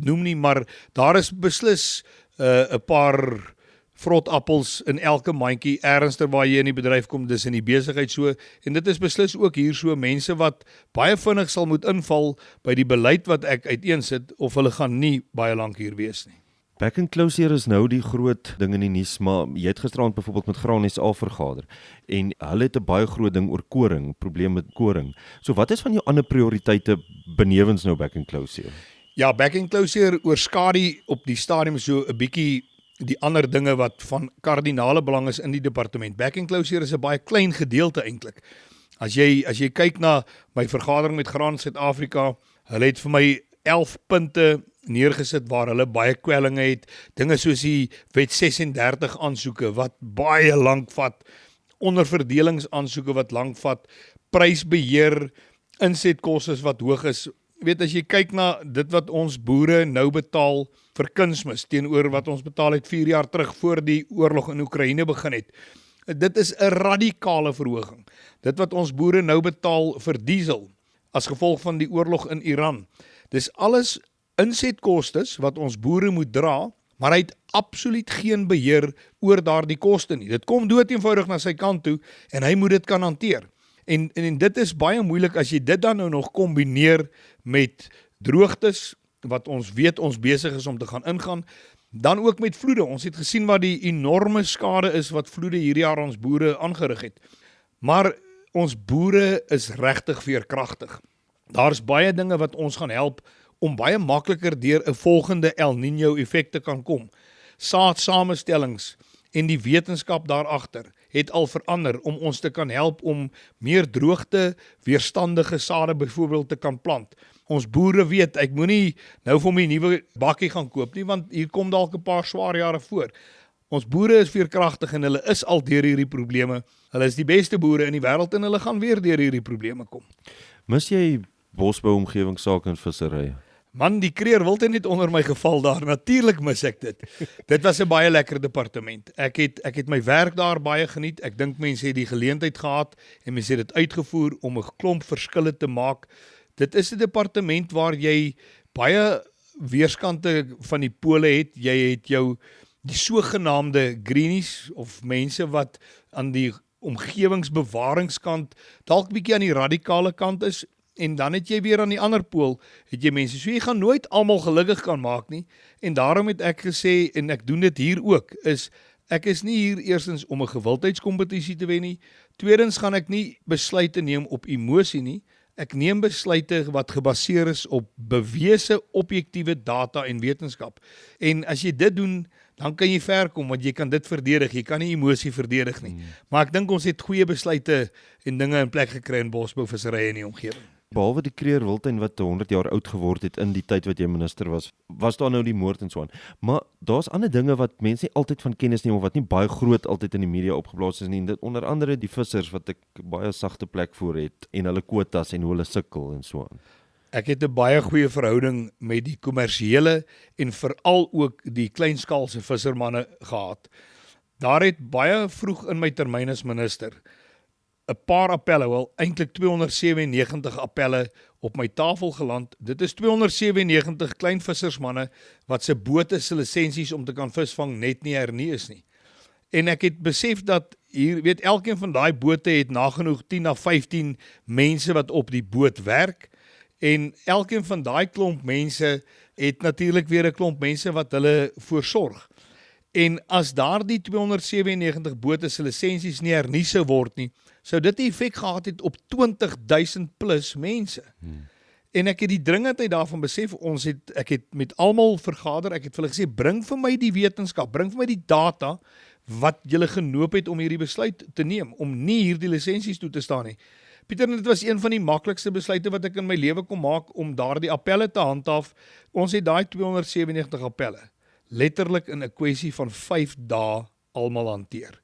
noem nie, maar daar is beslis 'n paar vrotappels in elke mandjie, ernstig waar jy in die bedryf kom, dis in die besigheid so, en dit is beslis ook hier so mense wat baie vinnig sal moet inval by die beleid wat ek uiteensit, of hulle gaan nie baie lank hier wees nie. Back and Closure is nou die groot ding in die nuus, maar jy het gisterand byvoorbeeld met Graan SA vergader, en hulle het 'n baie groot ding oor koring, probleem met koring. So wat is van jou ander prioriteite benewens nou Back and Closure? Ja, Back and Closure oorskadu op die stadium so 'n bietjie die ander dinge wat van kardinale belang is in die departement. Back and Closure is 'n baie klein gedeelte eintlik. As jy kyk na my vergadering met Graan Suid-Afrika, hulle het vir my 11 punte neergesit waar hulle baie kwellinge het, dinge soos die wet 36 aansoeke wat baie lank vat, onderverdelingsaansoeke wat lank vat, prysbeheer, insetkostes wat hoog is. Weet, as jy kyk na dit wat ons boere nou betaal vir kunsmis teenoor wat ons betaal het 4 jaar terug voor die oorlog in Oekraïne begin het, dit is 'n radikale verhoging. Dit wat ons boere nou betaal vir diesel as gevolg van die oorlog in Iran, dis alles insetkostes wat ons boere moet dra, maar hy het absoluut geen beheer oor daardie koste nie. Dit kom doeteenvoudig na sy kant toe en hy moet dit kan hanteer. En dit is baie moeilik as jy dit dan nou nog kombineer met droogtes, wat ons weet ons besig is om te gaan ingaan, dan ook met vloede. Ons het gesien wat die enorme skade is wat vloede hierdie jaar ons boere aangerig het. Maar ons boere is regtig veerkragtig. Daar's baie dinge wat ons gaan help om baie makliker deur 'n volgende El Niño effek te kan kom. Saadsamestellings en die wetenskap daarachter het al verander om ons te kan help om meer droogte weerstandige sade byvoorbeeld te kan plant. Ons boere weet, ek moenie nou vir my 'n nuwe bakkie gaan koop nie, want hier kom dalk 'n paar swaar jare voor. Ons boere is veerkragtig en hulle is al deur hierdie probleme. Hulle is die beste boere in die wêreld en hulle gaan weer deur hierdie probleme kom. Mis jy bosbou, omgewingsake en visserye? Man, die kreer wilte net onder my geval daar. Natuurlik mis ek dit. Dit was 'n baie lekker departement. Ek het my werk daar baie geniet. Ek dink mense het die geleentheid gehad en mense het dit uitgevoer om 'n klomp verskille te maak. Dit is 'n departement waar jy baie weerskante van die pole het. Jy het die sogenaamde greenies of mense wat aan die omgewingsbewaringskant dalk bietjie aan die radikale kant is. En dan het jy weer aan die ander pool, het jy mense, so jy gaan nooit almal gelukkig kan maak nie, en daarom het ek gesê, en ek doen dit hier ook, ek is nie hier eerstens om 'n gewildheidskompetisie te wen nie, tweedens gaan ek nie besluite neem op emosie nie, ek neem besluite wat gebaseer is op bewese, objektiewe data en wetenskap, en as jy dit doen, dan kan jy ver kom, want jy kan dit verdedig, jy kan nie emosie verdedig nie, maar ek dink ons het goeie besluite en dinge in plek gekry in bosbou, visserye en die omgewing. Behalwe die kreerwiltuin wat 100 jaar oud geword het in die tyd wat jy minister was daar nou die moord en so aan. Maar daar's ander dinge wat mense nie altyd van kennis neem of wat nie baie groot altyd in die media opgeblaas is nie. En dit onder andere die vissers wat ek baie sagte plek voor het en hulle kwotas en hoe hulle sukkel en so aan. Ek het 'n baie goeie verhouding met die kommersiële en veral ook die kleinskaalse vissermanne gehad. Daar het baie vroeg in my termyn as minister 'n paar appelle, wel eintlik 297 appelle op my tafel geland. Dit is 297 klein vissersmanne wat se bote se lisensies om te kan visvang net nie hernie is nie. En ek het besef dat hier, weet, elkeen van daai bote het nagenoeg 10 na 15 mense wat op die boot werk, en elkeen van daai klomp mense het natuurlik weer 'n klomp mense wat hulle voorsorg. En as daardie 297 bote se lisensies nie hernie sou word nie, sou dit 'n effek gehad het op 20,000 plus mense. En ek het die dringendheid daarvan besef, ek het met almal vergader, ek het vir hulle gesê, bring vir my die wetenskap, bring vir my die data, wat julle genoop het om hierdie besluit te neem, om nie hierdie lisensies toe te staan nie. Pieter, dit was een van die maklikste besluite wat ek in my lewe kon maak, om daardie appelle te handhaaf. Ons het daai 297 appelle letterlik in 'n kwessie van 5 dae almal hanteer.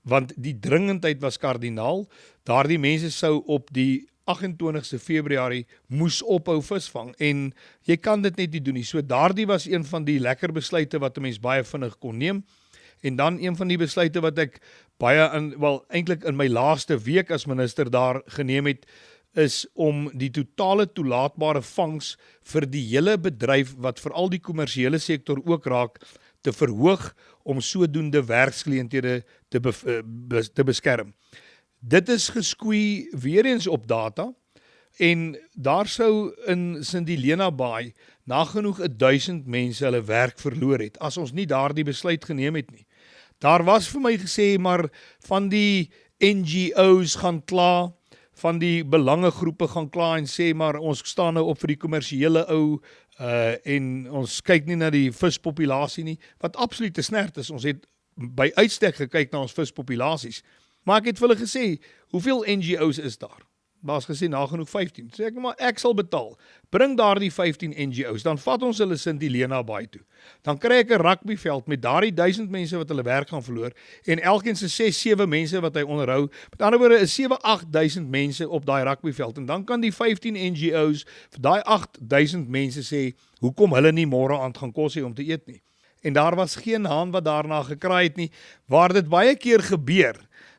Want die dringendheid was kardinaal, daardie mense sou op die 28ste Februarie moes ophou visvang en jy kan dit net nie doen nie. So daardie was een van die lekker besluite wat 'n mens baie vinnig kon neem. En dan een van die besluite wat ek eintlik in my laaste week as minister daar geneem het, is om die totale toelaatbare vangs vir die hele bedryf wat veral die kommersiële sektor ook raak, te verhoog om sodoende werksgeleenthede te beskerm. Dit is geskoei weer eens op data en daar sou in Sint-Helena Baai nagenoeg 1000 mense hulle werk verloor het as ons nie daardie besluit geneem het nie. Daar was vir my gesê, maar van die NGO's gaan kla, van die belangegroepe gaan kla en sê, maar ons staan nou op vir die kommersiële ou en ons kyk nie na die vispopulasie nie, wat absoluut te snert is. Ons het by uitstek gekyk na ons vispopulasies. Maar ek het vir hulle gesê, hoeveel NGO's is daar? Daar's gesê nagenoeg 15. Sê ek, maar ek sal betaal. Bring daardie 15 NGO's, dan vat ons hulle Sint-Helena Baai toe. Dan kry ek 'n rugbyveld met daardie 1000 mense wat hulle werk gaan verloor en elkeen se 6-7 mense wat hy onderhou. Met ander woorde is 7-8 000 mense op daai rugbyveld en dan kan die 15 NGO's vir daai 8000 mense sê hoekom hulle nie môre aand gaan kos hê om te eet nie. En daar was geen haan wat daarna gekraai het nie, waar dit baie keer gebeur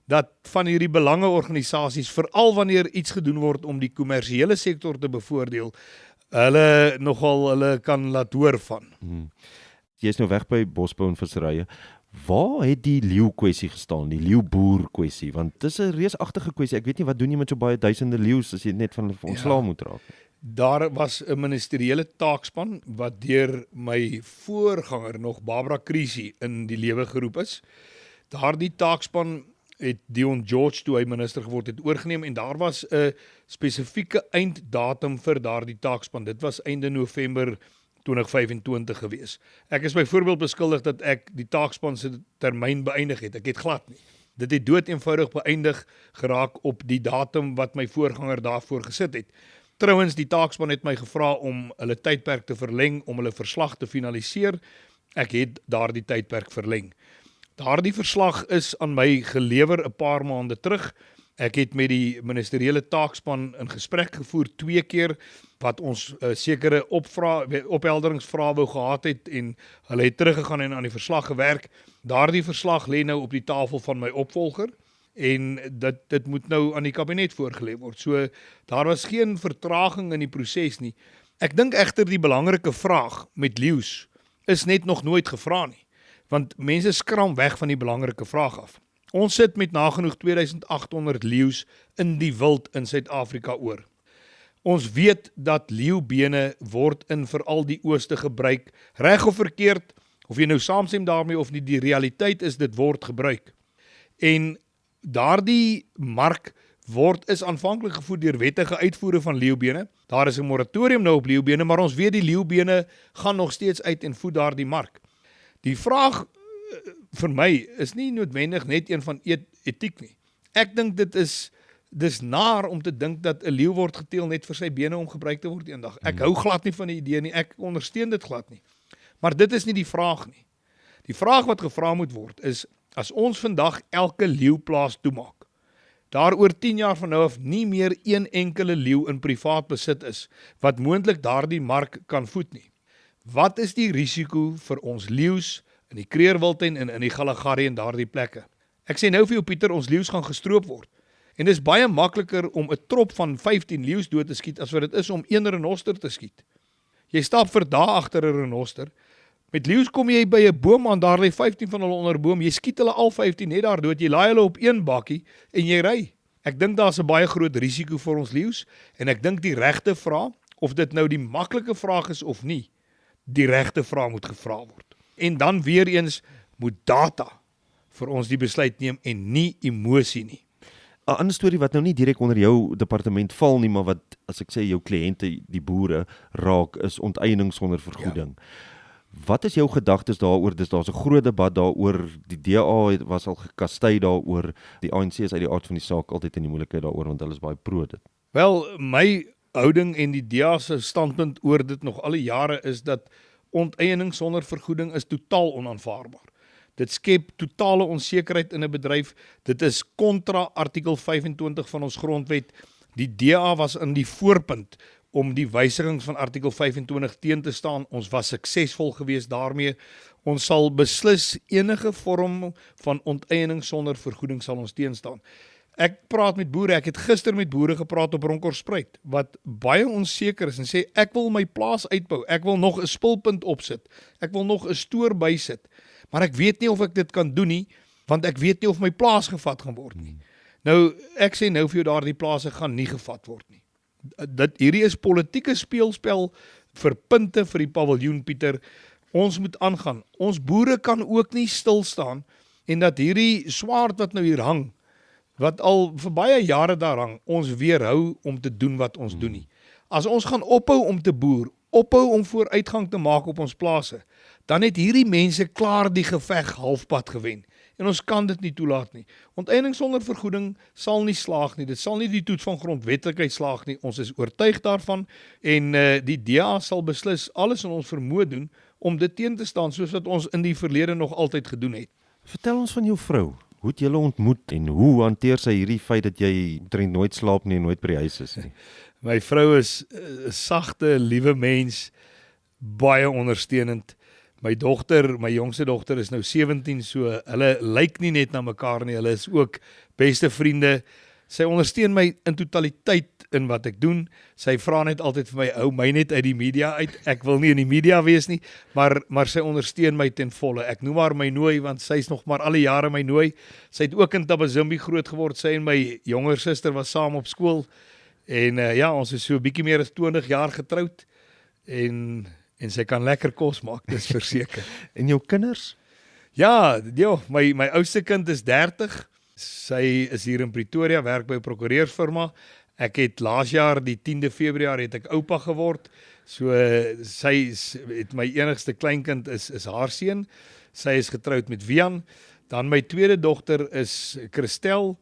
dat van hierdie belangeorganisasies, veral wanneer iets gedoen word om die kommersiële sektor te bevoordeel, hulle kan laat hoor van. Jy is nou weg by bosbou en visserye. Waar het die leeu kwessie gestaan, die leeuboer kwessie? Want dis 'n reusagtige kwessie. Ek weet nie wat doen jy met so baie duisende leeu's as jy net van ontslae moet raak. Daar was 'n ministeriële taakspan wat deur my voorganger nog Barbara Krisi in die lewe geroep is. Daardie taakspan het Dion George toe hy minister geword het oorgeneem en daar was 'n spesifieke einddatum vir daardie taakspan. Dit was einde November 2025 gewees. Ek is byvoorbeeld beskuldig dat ek die taakspan se termyn beëindig het. Ek het glad nie. Dit het dood eenvoudig beëindig geraak op die datum wat my voorganger daarvoor gesit het. Trouwens, die taakspan het my gevra om hulle tydperk te verleng, om hulle verslag te finaliseer. Ek het daardie tydperk verleng. Daardie verslag is aan my gelewer 'n paar maande terug. Ek het met die ministeriële taakspan in gesprek gevoer 2 keer wat ons sekere ophelderingsvrae wou gehad het en hulle het teruggegaan en aan die verslag gewerk. Daardie verslag lê nou op die tafel van my opvolger en dit moet nou aan die kabinet voorgelê word. So daar was geen vertraging in die proses nie. Ek dink egter die belangrike vraag met leeu's is net nog nooit gevra nie. Want mense skram weg van die belangrike vraag af. Ons sit met nagenoeg 2800 leeu's in die wild in Suid-Afrika oor. Ons weet dat leeubene word in veral die ooste gebruik, reg of verkeerd, of jy nou saamstem daarmee of nie, die realiteit is dit word gebruik. En daardie mark is aanvanklik gevoer deur wettige uitvoere van leeubene. Daar is 'n moratorium nou op leeubene, maar ons weet die leeubene gaan nog steeds uit en voed daardie mark. Die vraag vir my is nie noodwendig net een van etiek nie. Ek dink dis naar om te dink dat 'n leeu word geteel net vir sy bene om gebruik te word eendag. Ek hou glad nie van die idee nie, ek ondersteun dit glad nie. Maar dit is nie die vraag nie. Die vraag wat gevra moet word is, as ons vandag elke leeuplaas toemaak, daar oor 10 jaar van nou af nie meer een enkele leeu in privaat besit is, wat moontlik daardie mark kan voed nie. Wat is die risiko vir ons leeu's in die Kreerwiltuin en in die Kalahari en daardie plekke? Ek sê nou vir jou Pieter, ons leeu's gaan gestroop word. En dis baie makliker om 'n trop van 15 leeu's dood te skiet as wat dit is om een renoster te skiet. Jy stap vir dae agter 'n renoster. Met leeu's kom jy by 'n boom aan, daar lê 15 van hulle onder 'n boom. Jy skiet hulle al 15 net daar dood. Jy laai hulle op een bakkie en jy ry. Ek dink daar's 'n baie groot risiko vir ons leeu's en ek dink die regte vraag, of dit nou die maklike vraag is of nie, die regte vraag moet gevra word. En dan weer eens moet data vir ons die besluit neem en nie emosie nie. 'n Ander storie wat nou nie direk onder jou departement val nie, maar wat, as ek sê, jou kliënte, die boere, raak, is onteiening sonder vergoeding. Ja. Wat is jou gedagtes daaroor? Daar's 'n groot debat daaroor. Die DA was al gekastei daaroor. Die ANC is uit die aard van die saak altyd in die moeilikheid daaroor, want hulle is baie pro dit. Wel, my houding en die DA se standpunt oor dit nog al die jare is dat onteiening sonder vergoeding is totaal onaanvaarbaar. Dit skep totale onsekerheid in 'n bedryf. Dit is kontra artikel 25 van ons grondwet. Die DA was in die voorpunt om die wysigings van artikel 25 teen te staan. Ons was suksesvol geweest daarmee. Ons sal beslis enige vorm van onteiening sonder vergoeding sal ons teenstaan. Ek praat met boere, ek het gister met boere gepraat op Bronkhorstspruit, wat baie onseker is en sê, ek wil my plaas uitbou, ek wil nog 'n spulpunt opsit, ek wil nog 'n stoor bysit, maar ek weet nie of ek dit kan doen nie, want ek weet nie of my plaas gevat gaan word nie. Nou, ek sê nou vir jou daardie plase gaan nie gevat word nie. Hierdie is politieke speelspel vir punte vir die paviljoen, Pieter. Ons moet aangaan. Ons boere kan ook nie stil staan en dat hierdie swaard wat nou hier hang, wat al vir baie jare daar hang, ons weerhou om te doen wat ons doen nie. As ons gaan ophou om te boer, ophou om vooruitgang te maak op ons plase, dan het hierdie mense klaar die geveg halfpad gewen. En ons kan dit nie toelaat nie. Onteiening sonder vergoeding sal nie slaag nie. Dit sal nie die toets van grondwetlikheid slaag nie. Ons is oortuig daarvan en die DA sal beslis alles in ons vermoë doen om dit teen te staan, soos wat ons in die verlede nog altyd gedoen het. Vertel ons van jou vrou. Hoe het julle ontmoet en hoe hanteer sy hierdie feit dat jy nooit slaap nie en nooit by die huis is nie? My vrou is 'n sagte, liewe mens, baie ondersteunend. My jongste dogter is nou 17, so hulle lyk nie net na mekaar nie, hulle is ook beste vriende. Sy ondersteun my in totaliteit in wat ek doen. Sy vra net altyd vir my, hou my net uit die media uit. Ek wil nie in die media wees nie, maar sy ondersteun my ten volle. Ek noem haar my nooi, want sy is nog maar alle jare my nooi. Sy het ook in Tabazimbi groot geword. Sy en my jonger suster was saam op skool. En ons is so 'n bietjie meer as 20 jaar getroud. En sy kan lekker kos maak, dis verseker. En jou kinders? Ja, my oudste kind is 30. Sy is hier in Pretoria, werk by 'n prokureursfirma. Ek het laas jaar die 10de Februarie het ek oupa geword. So my enigste kleinkind is haar seun. Sy is getroud met Wian. Dan my tweede dogter is Christel.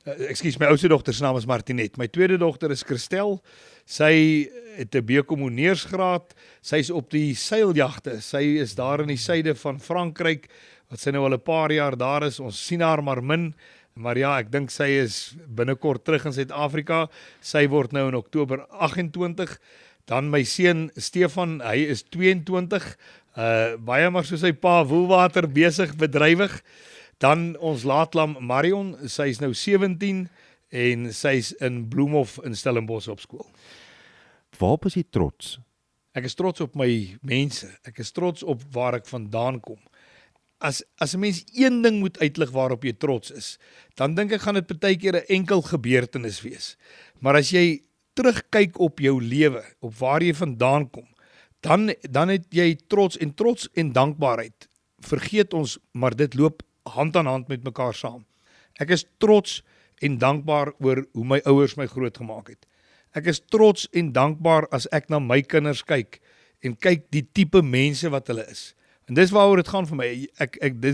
My oudste dogter se naam is Martinet. My tweede dogter is Christel. Sy het 'n B-kommoneersgraad. Sy is op die seiljagte. Sy is daar in die suide van Frankryk, wat sy nou al 'n paar jaar daar is. Ons sien haar maar min. Maar ja, ek dink sy is binnekort terug in Suid-Afrika. Sy word nou in Oktober 28. Dan my seun Stefan, hy is 22. Baie maar soos sy pa, woelwater besig, bedrywig. Dan ons laatlam Marion, sy is nou 17 en sy is in Bloemhof in Stellenbosch op skool. Waarop is jy trots? Ek is trots op my mense. Ek is trots op waar ek vandaan kom. As 'n mens een ding moet uitlig waarop jy trots is, dan dink ek gaan dit partykeer 'n enkel gebeurtenis wees. Maar as jy terugkyk op jou lewe, op waar jy vandaan kom, dan het jy trots en dankbaarheid. Vergeet ons, maar dit loop hand aan hand met mekaar saam. Ek is trots en dankbaar oor hoe my ouers my groot gemaak het. Ek is trots en dankbaar as ek na my kinders kyk en kyk die tipe mense wat hulle is. En dis waaroor dit gaan vir my.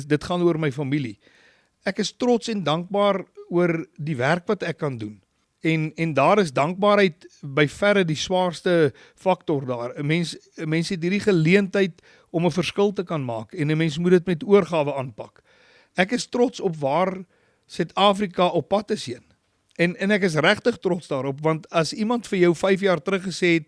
Dit gaan oor my familie. Ek is trots en dankbaar oor die werk wat ek kan doen. En daar is dankbaarheid by verre die swaarste faktor daar. 'n Mens het hierdie geleentheid om 'n verskil te kan maak en 'n mens moet dit met oorgawe aanpak. Ek is trots op waar Suid-Afrika op pad is heen. En ek is regtig trots daarop, want as iemand vir jou 5 jaar terug gesê het,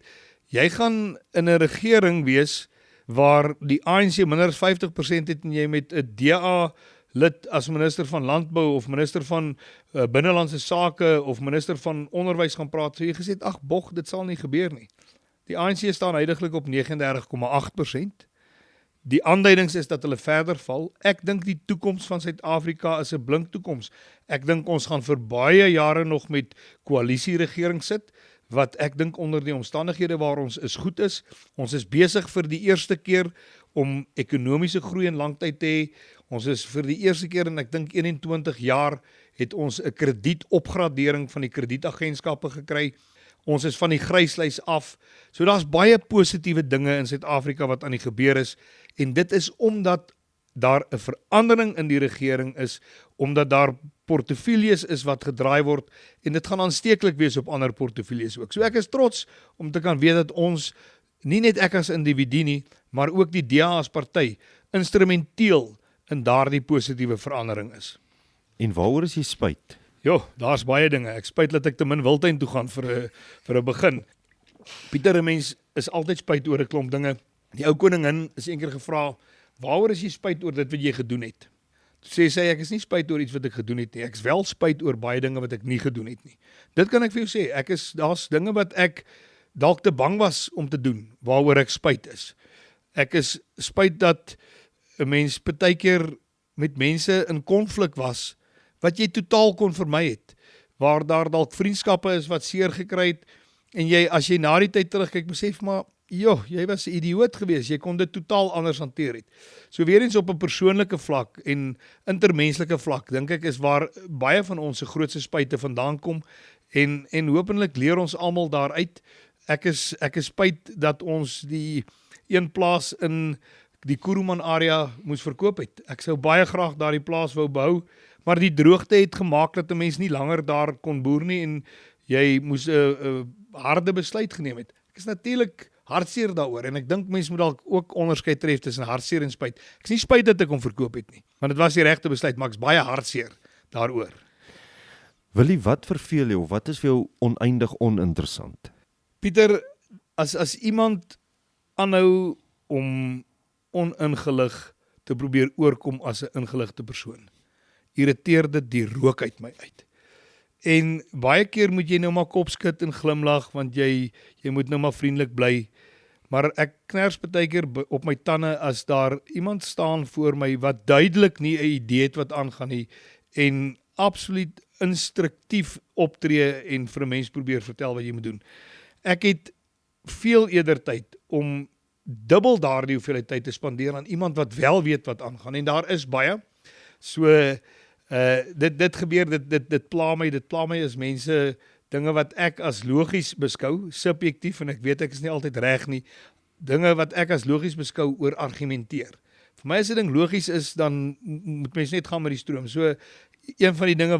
jy gaan in 'n regering wees waar die ANC minder as 50% het en jy met 'n DA lid as minister van landbou of minister van binnelandse sake of minister van onderwys gaan praat, so jy gesê het, ag bog, dit sal nie gebeur nie. Die ANC staan huidigelik op 39,8%. Die aanduidings is dat hulle verder val. Ek dink die toekoms van Suid-Afrika is 'n blink toekoms. Ek dink ons gaan vir baie jare nog met koalisieregering sit, wat ek dink onder die omstandighede waar ons is goed is. Ons is besig vir die eerste keer om ekonomiese groei in lang tyd te hê. Ons is vir die eerste keer en ek dink 21 jaar het ons 'n kredietopgradering van die kredietagentskappe gekry. Ons is van die gryslys af. So daar's baie positiewe dinge in Suid-Afrika wat aan die gebeur is en dit is omdat daar 'n verandering in die regering is, omdat daar portefeuilles is wat gedraai word en dit gaan aansteeklik wees op ander portefeuilles ook. So ek is trots om te kan weet dat ons, nie net ek as individu nie, maar ook die DA as party, instrumenteel in daardie positiewe verandering is. En waaroor is jy spyt? Jo, daar's baie dinge. Ek spyt dat ek te min Wildtuin toe gaan vir 'n begin. Pieter, 'n mens is altyd spyt oor 'n klomp dinge. Die ou koningin is eendag gevra, "Waaroor is jy spyt oor dit wat jy gedoen het?" Toe sê sy, "Ek is nie spyt oor iets wat ek gedoen het nie. Ek is wel spyt oor baie dinge wat ek nie gedoen het nie." Dit kan ek vir jou sê. Daar's dinge wat ek dalk te bang was om te doen, waaroor ek spyt is. Ek is spyt dat 'n mens partykeer met mense in konflik was wat jy totaal kon vermy het, waar daar dalk vriendskappe is wat seer gekry het, en as jy na die tyd terugkyk, besef maar, jy was 'n idioot geweest, jy kon dit totaal anders hanteer het. So weer eens op 'n persoonlike vlak en intermenslike vlak, dink ek is waar baie van ons se grootste spyte vandaan kom, en hopelik leer ons almal daaruit. Ek is spyt dat ons die een plaas in die Kuruman area moes verkoop het. Ek sou baie graag daardie plaas wou behou, maar die droogte het gemaak dat 'n mens nie langer daar kon boer nie en jy moes 'n harde besluit geneem het. Ek is natuurlik hartseer daaroor en ek dink mense moet dalk ook onderskeid tref tussen hartseer en spyt. Ek is nie spyt dat ek hom verkoop het nie, want dit was die regte besluit, maar ek is baie hartseer daaroor. Willie, wat verveel jou of wat is vir jou oneindig oninteressant? Pieter, as iemand aanhou om oningelig te probeer oorkom as 'n ingeligte persoon, irriteer dit die rook uit my uit. En baie keer moet jy nou maar kop skud en glimlag, want jy moet nou maar vriendelik bly, maar ek kners baie keer op my tande as daar iemand staan voor my wat duidelik nie 'n idee het wat aangaan nie, en absoluut instruktief optree en vir 'n mens probeer vertel wat jy moet doen. Ek het veel eerder tyd om dubbel daardie hoeveelheid tyd te spandeer aan iemand wat wel weet wat aangaan, en daar is baie. So dit gebeur, dit pla my as mense dinge wat ek as logies beskou, subjektief, en ek weet ek is nie altyd reg nie, dinge wat ek as logies beskou oor argumenteer. Vir my as 'n ding logies is, dan moet mens net gaan met die stroom. So een van die dinge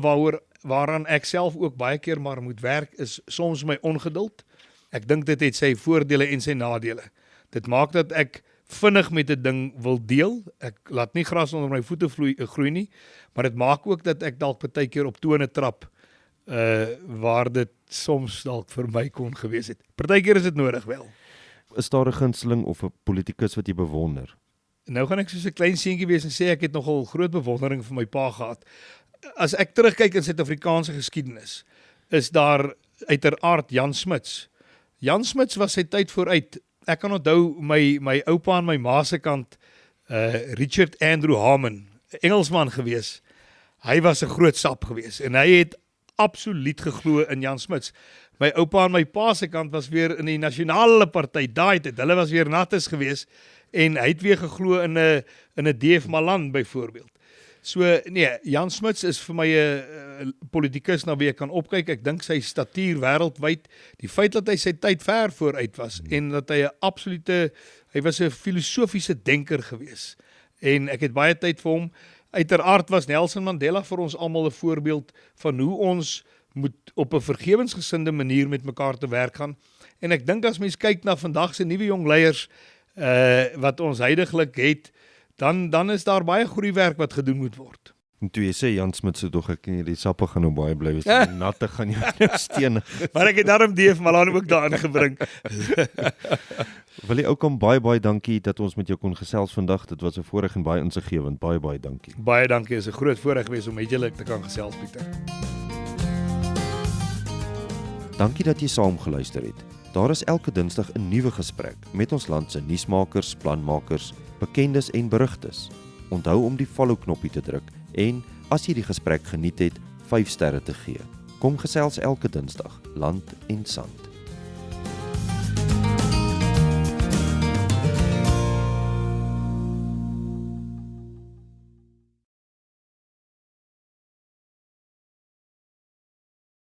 waaraan ek self ook baie keer maar moet werk, is soms my ongeduld. Ek dink dit het sy voordele en sy nadele. Dit maak dat ek vinnig met 'n ding wil deel. Ek laat nie gras onder my voete groei nie, maar dit maak ook dat ek dalk baie keer op tone trap waar dit soms dalk vir my kon gewees het. Party keer is dit nodig wel. Is daar 'n gunsteling of 'n politikus wat jy bewonder? Nou gaan ek soos 'n klein seentjie wees en sê ek het nogal groot bewondering vir my pa gehad. As ek terugkyk in Suid-Afrikaanse geskiedenis, is daar uiteraard Jan Smuts. Jan Smuts was sy tyd vooruit. Ek kan onthou my oupa aan my ma se kant, Richard Andrew Harmon, Engelsman gewees. Hy was 'n groot sap gewees en hy het absoluut geglo in Jan Smuts. My oupa aan my pa se kant was weer in die nasionale party daai tyd. Hulle was weer nattes gewees en hy het weer geglo in 'n DF Malan byvoorbeeld. So nee, Jan Smuts is vir my 'n politikus na wie ek kan opkyk. Ek dink sy statuur wêreldwyd, die feit dat hy sy tyd ver vooruit was en dat hy hy was 'n filosofiese denker gewees. En ek het baie tyd vir hom. Uiteraard was Nelson Mandela vir ons almal 'n voorbeeld van hoe ons moet op 'n vergewensgesinde manier met mekaar te werk gaan. En ek dink as mens kyk na vandag se nuwe jong leiers wat ons huidigelik het, dan is daar baie goeie werk wat gedoen moet word. En toe jy sê Jan Smuts se dog, ek ken die sappe gaan nou baie bly wees, die natte gaan jou stene. Maar ek het daarom DF Malan ook daarin gebring. Wil jy ook baie dankie dat ons met jou kon gesels vandag. Dit was 'n voorreg en baie insiggewend. Baie dankie. Baie dankie, is 'n groot voorreg gewees om met julle te kan gesels, Pieter. Dankie dat jy saam geluister het. Daar is elke Dinsdag 'n nuwe gesprek met ons land se nuusmakers, planmakers, bekendes en berigtes. Onthou om die follow-knoppie te druk en as jy die gesprek geniet het, 5 sterre te gee. Kom gesels elke Dinsdag, Land en Sand.